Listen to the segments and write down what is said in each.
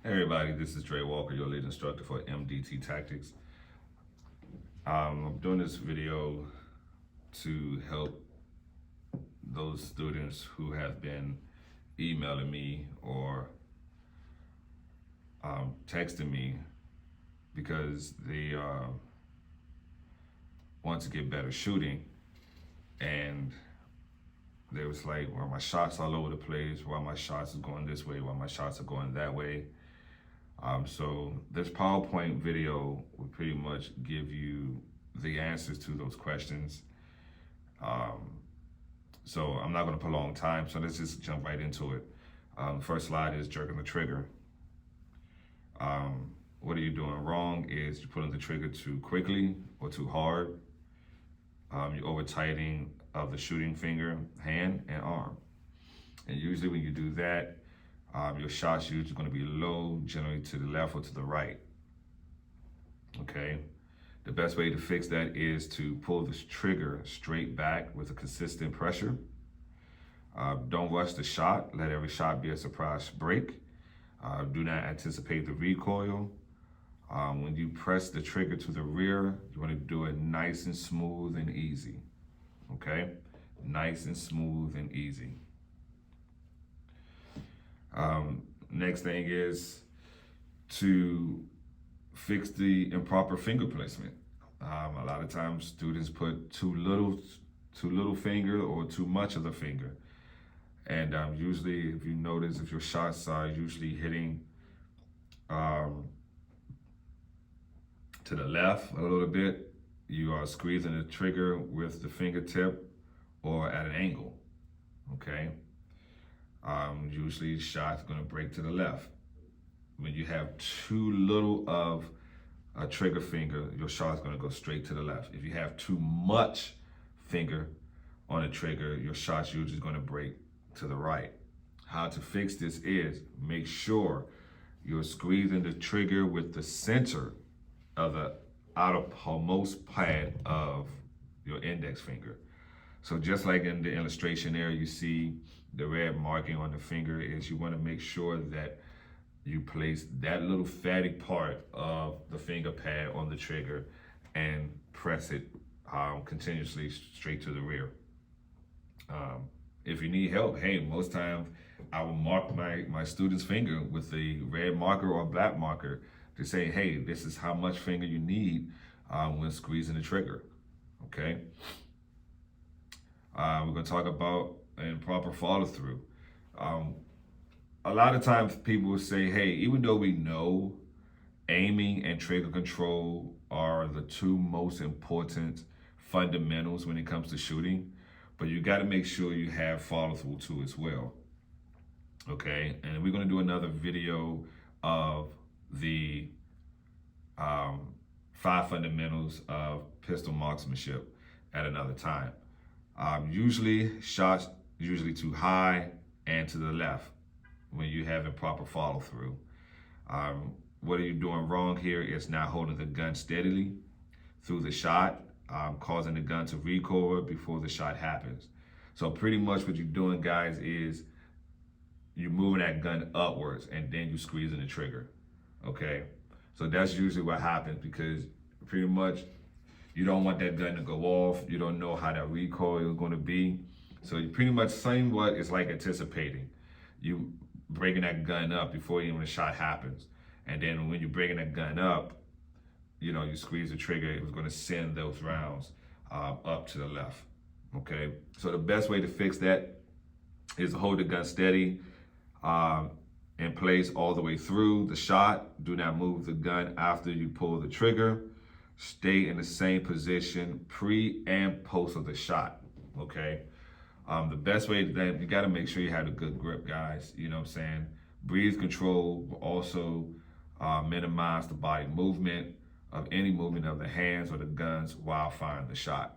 Hey everybody, this is Dre Walker, your lead instructor for MDT Tactics. I'm doing this video to help those students who have been emailing me or texting me because they want to get better shooting, and they was like, well, my shots all over the place, why my shots are going this way, why my shots are going that way. So this PowerPoint video will pretty much give you the answers to those questions. So I'm not going to prolong time, so let's just jump right into it. First slide is jerking the trigger. What are you doing wrong is you're pulling the trigger too quickly or too hard. You're over tightening of the shooting finger, hand, and arm. And usually when you do that, your shot's usually going to be low, generally to the left or to the right. Okay. The best way to fix that is to pull the trigger straight back with a consistent pressure. Don't rush the shot. Let every shot be a surprise break. Do not anticipate the recoil. When you press the trigger to the rear, you want to do it nice and smooth and easy. Okay? Nice and smooth and easy. Next thing is to fix the improper finger placement. A lot of times students put too little finger or too much of the finger. And usually, if you notice, if your shots are usually hitting to the left a little bit, you are squeezing the trigger with the fingertip or at an angle, okay? Usually the shot's gonna break to the left. When you have too little of a trigger finger, your shot's gonna go straight to the left. If you have too much finger on the trigger, your shot's usually gonna break to the right. How to fix this is make sure you're squeezing the trigger with the center of the outermost pad of your index finger. So just like in the illustration there, you see the red marking on the finger is you want to make sure that you place that little fatty part of the finger pad on the trigger and press it continuously straight to the rear. If you need help, hey, most times I will mark my student's finger with the red marker or black marker to say, hey, this is how much finger you need when squeezing the trigger, okay? We're gonna talk about improper follow through. A lot of times people will say, hey, even though we know aiming and trigger control are the two most important fundamentals when it comes to shooting, but you gotta make sure you have follow through too as well, okay? And we're gonna do another video of the 5 fundamentals of pistol marksmanship at another time. Usually shots usually too high and to the left when you have improper follow through. What are you doing wrong here is not holding the gun steadily through the shot, causing the gun to recoil before the shot happens. So pretty much what you're doing, guys, is you're moving that gun upwards and then you squeezing the trigger, okay? So that's usually what happens because pretty much you don't want that gun to go off. You don't know how that recoil is going to be. So you pretty much somewhat is like anticipating. You breaking that gun up before even the shot happens. And then when you're breaking that gun up, you know, you squeeze the trigger, it was going to send those rounds up to the left, okay? So the best way to fix that is to hold the gun steady in place all the way through the shot. Do not move the gun after you pull the trigger. Stay in the same position pre and post of the shot, okay? The best way that you got to make sure you have a good grip, guys. You know what I'm saying? Breathe control will also minimize the body movement of any movement of the hands or the guns while firing the shot.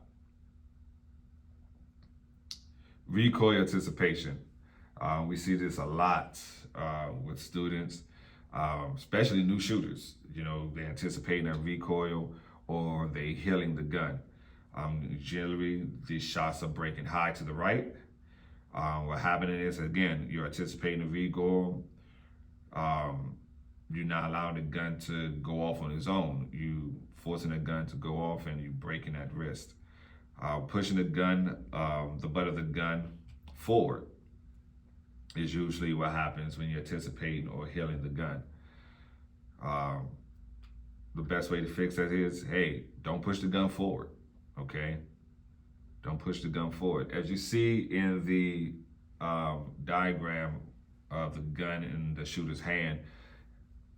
Recoil anticipation. We see this a lot with students, especially new shooters. You know, they're anticipating a recoil or they healing the gun. Generally, these shots are breaking high to the right. What happening is, again, you're anticipating a recoil. you're not allowing the gun to go off on its own. You forcing the gun to go off and you breaking that wrist. Pushing the gun, the butt of the gun forward is usually what happens when you're anticipating or healing the gun. The best way to fix that is, hey, don't push the gun forward, okay? Don't push the gun forward. As you see in the diagram of the gun in the shooter's hand,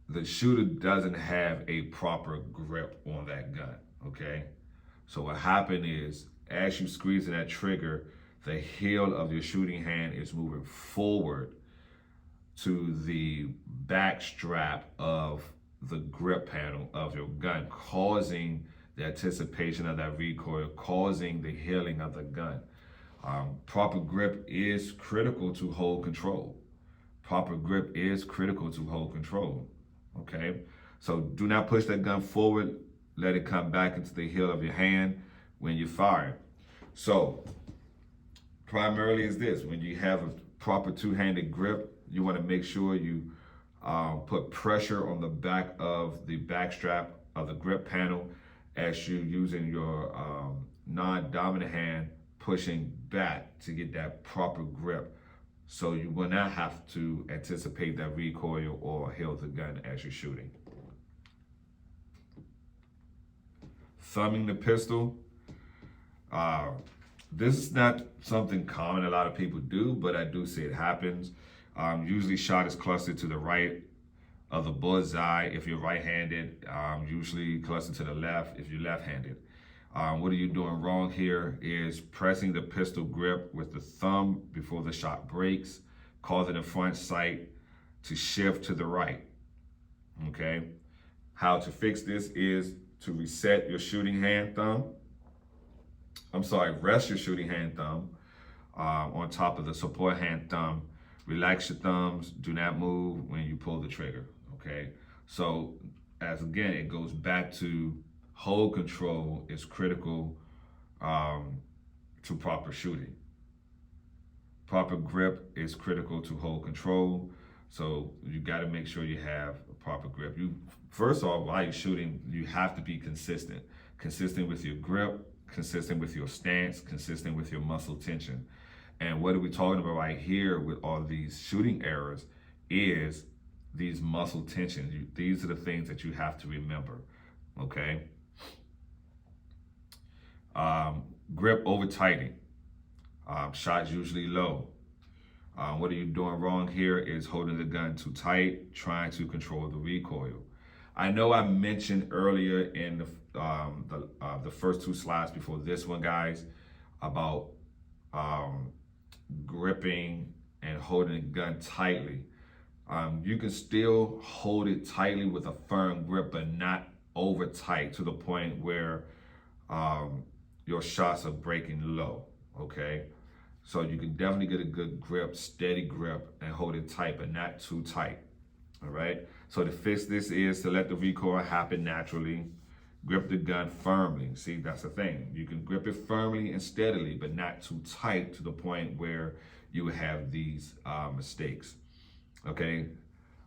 the shooter doesn't have a proper grip on that gun, okay? So what happened is, as you squeeze in that trigger, the heel of your shooting hand is moving forward to the back strap of the grip panel of your gun, causing the anticipation of that recoil, causing the healing of the gun. Proper grip is critical to hold control. Proper grip is critical to hold control, okay? So do not push that gun forward. Let it come back into the heel of your hand when you fire. So primarily is this: when you have a proper two-handed grip, you want to make sure you put pressure on the back of the back strap of the grip panel as you're using your non-dominant hand pushing back to get that proper grip, so you will not have to anticipate that recoil or heal the gun as you're shooting. Thumbing the pistol. This is not something common a lot of people do, but I do see it happens. Usually shot is clustered to the right of the bullseye if you're right-handed, usually clustered to the left if you're left-handed. What are you doing wrong here is pressing the pistol grip with the thumb before the shot breaks, causing the front sight to shift to the right, okay? How to fix this is to reset your shooting hand thumb. Rest your shooting hand thumb on top of the support hand thumb. Relax your thumbs, do not move when you pull the trigger, okay? So as again, it goes back to hold control is critical to proper shooting. Proper grip is critical to hold control. So you gotta make sure you have a proper grip. First off, while you're shooting, you have to be consistent. Consistent with your grip, consistent with your stance, consistent with your muscle tension. And what are we talking about right here with all these shooting errors is these muscle tensions. These are the things that you have to remember, okay? Grip over tightening. Shots usually low. What are you doing wrong here is holding the gun too tight, trying to control the recoil. I know I mentioned earlier in the first two slides before this one, guys, about gripping and holding the gun tightly. You can still hold it tightly with a firm grip, but not over tight to the point where your shots are breaking low, okay? So you can definitely get a good grip, steady grip, and hold it tight, but not too tight, all right? So to fix this is to let the recoil happen naturally. Grip the gun firmly. See, that's the thing. You can grip it firmly and steadily, but not too tight to the point where you have these mistakes, okay?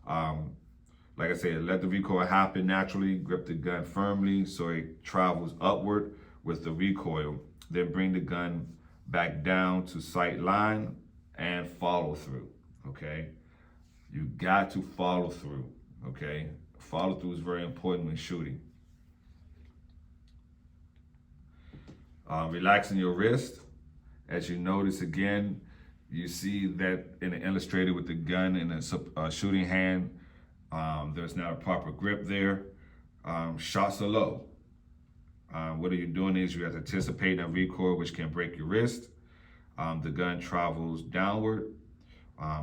Like I said, let the recoil happen naturally. Grip the gun firmly so it travels upward with the recoil. Then bring the gun back down to sight line and follow through, okay? You got to follow through, okay? Follow through is very important when shooting. Relaxing your wrist. As you notice again, you see that in the illustrated with the gun in a shooting hand, there's not a proper grip there. Shots are low. What are you doing is you're anticipating a recoil which can break your wrist. The gun travels downward,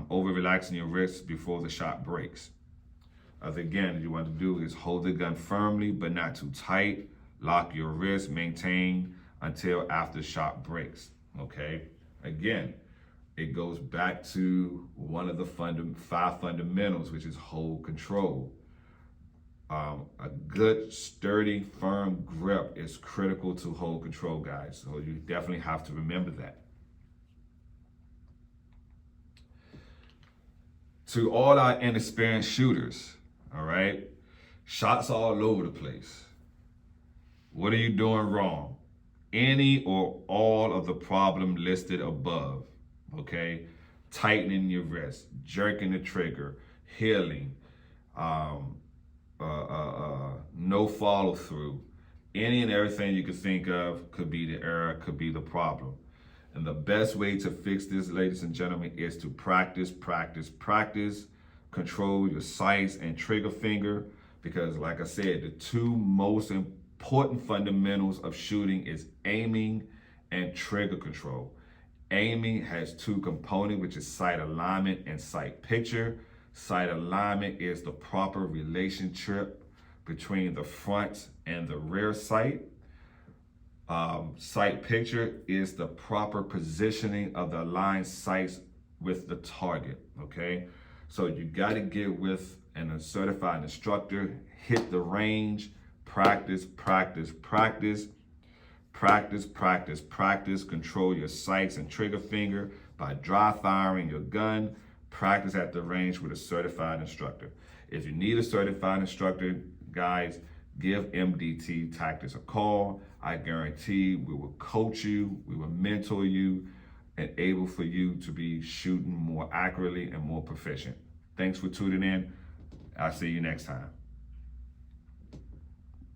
over relaxing your wrist before the shot breaks. Again, what you want to do is hold the gun firmly but not too tight. Lock your wrist, maintain until after the shot breaks, okay? Again, it goes back to one of the 5 fundamentals, which is hold control. A good, sturdy, firm grip is critical to hold control, guys. So you definitely have to remember that. To all our inexperienced shooters, all right? Shots all over the place. What are you doing wrong? Any or all of the problem listed above, okay? Tightening your wrist, jerking the trigger, healing, um, no follow through. Any and everything you could think of could be the error, could be the problem. And the best way to fix this, ladies and gentlemen, is to practice, practice, practice. Control your sights and trigger finger, because like I said, the two most important fundamentals of shooting is aiming and trigger control. Aiming has two components, which is sight alignment and sight picture. Sight alignment is the proper relationship between the front and the rear sight. Sight picture is the proper positioning of the aligned sights with the target, okay? So you got to get with a certified instructor, hit the range, practice, practice, practice, practice, practice, practice, control your sights and trigger finger by dry firing your gun, practice at the range with a certified instructor. If you need a certified instructor, guys, give MDT Tactics a call. I guarantee we will coach you, we will mentor you, and able for you to be shooting more accurately and more proficient. Thanks for tuning in. I'll see you next time.